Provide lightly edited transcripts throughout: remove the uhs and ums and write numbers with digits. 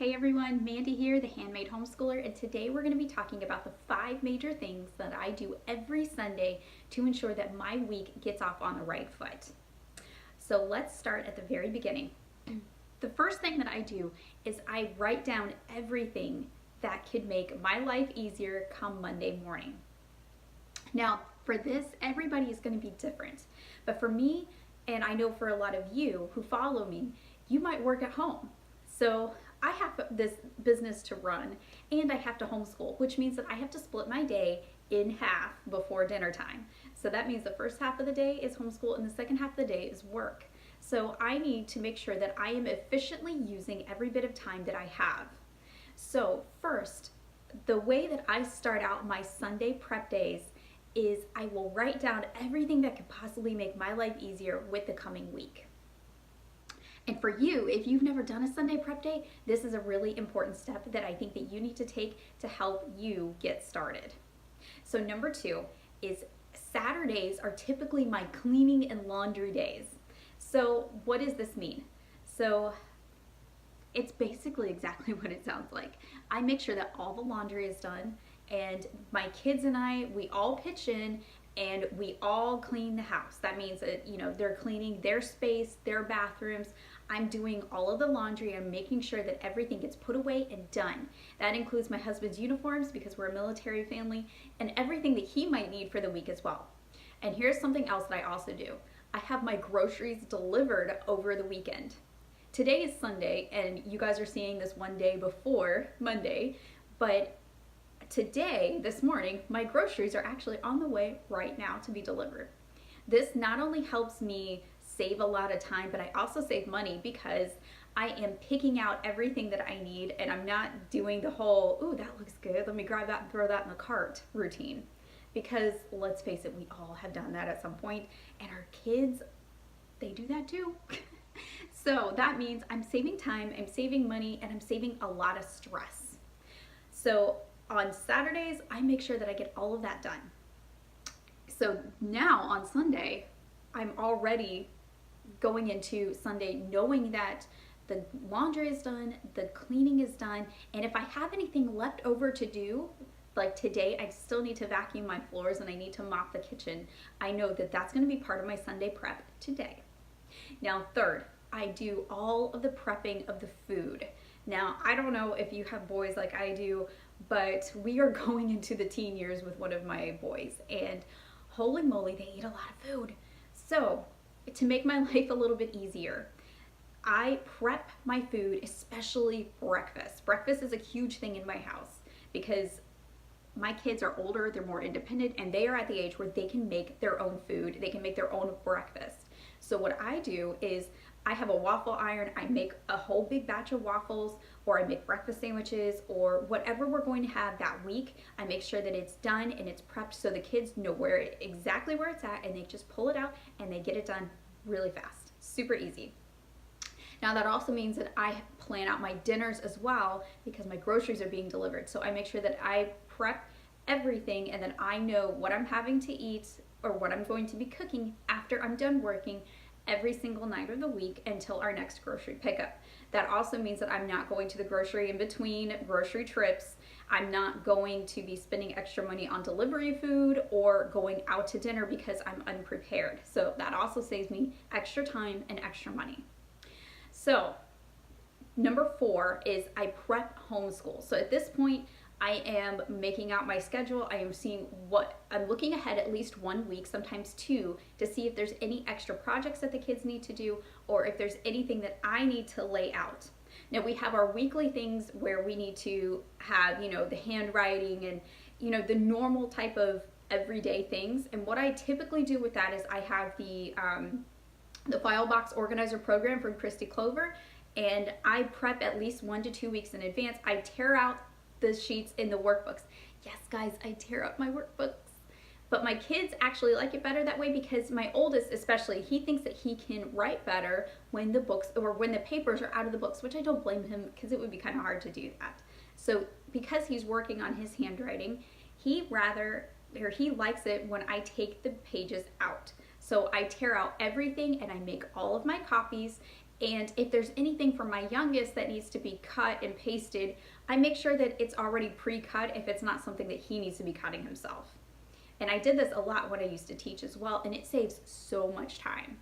Hey everyone, Mandy here, the Handmade Homeschooler, and today we're going to be talking about the 5 major things that I do every Sunday to ensure that my week gets off on the right foot. So let's start at the very beginning. The first thing that I do is I write down everything that could make my life easier come Monday morning. Now, for this, everybody is going to be different, but for me, and I know for a lot of you who follow me, you might work at home. So I have this business to run and I have to homeschool, which means that I have to split my day in half before dinner time. So that means the first half of the day is homeschool and the second half of the day is work. So I need to make sure that I am efficiently using every bit of time that I have. So first, the way that I start out my Sunday prep days is I will write down everything that could possibly make my life easier with the coming week. And for you, if you've never done a Sunday prep day, this is a really important step that I think that you need to take to help you get started. So number 2 is Saturdays are typically my cleaning and laundry days. So what does this mean? So it's basically exactly what it sounds like. I make sure that all the laundry is done and my kids and I, we all pitch in and we all clean the house. That means that, they're cleaning their space, their bathrooms. I'm doing all of the laundry. I'm making sure that everything gets put away and done. That includes my husband's uniforms because we're a military family and everything that he might need for the week as well. And here's something else that I also do. I have my groceries delivered over the weekend. Today is Sunday and you guys are seeing this one day before Monday, but today, this morning, my groceries are actually on the way right now to be delivered. This not only helps me save a lot of time, but I also save money because I am picking out everything that I need and I'm not doing the whole, ooh, that looks good, let me grab that and throw that in the cart routine. Because let's face it, we all have done that at some point, and our kids, they do that too. So that means I'm saving time, I'm saving money, and I'm saving a lot of stress. So on Saturdays, I make sure that I get all of that done. So now on Sunday, I'm already going into Sunday knowing that the laundry is done, the cleaning is done, and if I have anything left over to do, like today, I still need to vacuum my floors and I need to mop the kitchen. I know that that's going to be part of my Sunday prep today. Now, third, I do all of the prepping of the food. Now, I don't know if you have boys like I do, but we are going into the teen years with one of my boys, and holy moly, they eat a lot of food. So, to make my life a little bit easier, I prep my food, especially breakfast. Breakfast is a huge thing in my house because my kids are older, they're more independent, and they are at the age where they can make their own food, they can make their own breakfast. So what I do is I have a waffle iron, I make a whole big batch of waffles, or I make breakfast sandwiches, or whatever we're going to have that week. I make sure that it's done and it's prepped so the kids know exactly where it's at, and they just pull it out and they get it done really fast. Super easy. Now that also means that I plan out my dinners as well because my groceries are being delivered. So I make sure that I prep everything and then I know what I'm having to eat or what I'm going to be cooking after I'm done working every single night of the week until our next grocery pickup. That also means that I'm not going to the grocery in between grocery trips. I'm not going to be spending extra money on delivery food or going out to dinner because I'm unprepared. So that also saves me extra time and extra money. So number 4 is I prep homeschool. So at this point, I am making out my schedule. I am seeing I'm looking ahead at least 1 week, sometimes 2, to see if there's any extra projects that the kids need to do or if there's anything that I need to lay out. Now we have our weekly things where we need to have, the handwriting and, the normal type of everyday things. And what I typically do with that is I have the file box organizer program from Christy Clover, and I prep at least 1 to 2 weeks in advance. I tear out the sheets in the workbooks. Yes, guys, I tear up my workbooks. But my kids actually like it better that way because my oldest especially, he thinks that he can write better when the books or when the papers are out of the books, which I don't blame him because it would be kind of hard to do that. So because he's working on his handwriting, he likes it when I take the pages out. So I tear out everything and I make all of my copies And if there's anything for my youngest that needs to be cut and pasted, I make sure that it's already pre-cut if it's not something that he needs to be cutting himself. And I did this a lot when I used to teach as well, and it saves so much time.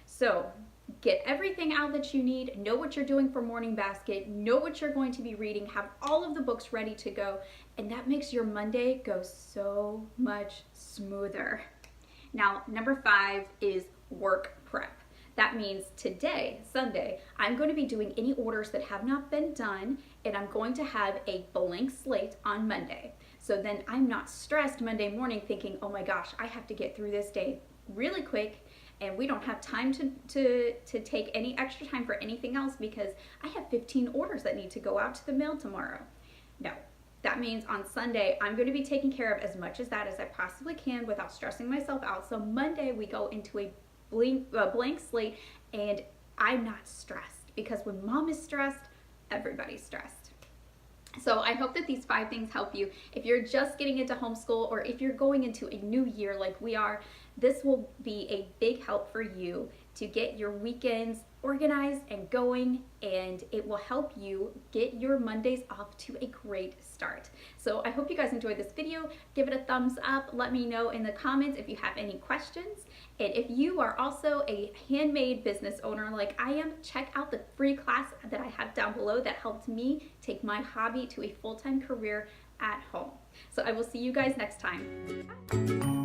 So get everything out that you need, know what you're doing for morning basket, know what you're going to be reading, have all of the books ready to go, and that makes your Monday go so much smoother. Now, number 5 is work prep. That means today, Sunday, I'm going to be doing any orders that have not been done, and I'm going to have a blank slate on Monday. So then I'm not stressed Monday morning thinking, oh my gosh, I have to get through this day really quick, and we don't have time to take any extra time for anything else because I have 15 orders that need to go out to the mail tomorrow. No, that means on Sunday, I'm going to be taking care of as much as that as I possibly can without stressing myself out. So Monday, we go into a blank slate, and I'm not stressed, because when mom is stressed, everybody's stressed. So I hope that these 5 things help you. If you're just getting into homeschool, or if you're going into a new year like we are, this will be a big help for you to get your weekends organized and going, and it will help you get your Mondays off to a great start. So I hope you guys enjoyed this video. Give it a thumbs up. Let me know in the comments if you have any questions. And if you are also a handmade business owner like I am, check out the free class that I have down below that helped me take my hobby to a full-time career at home. So I will see you guys next time. Bye.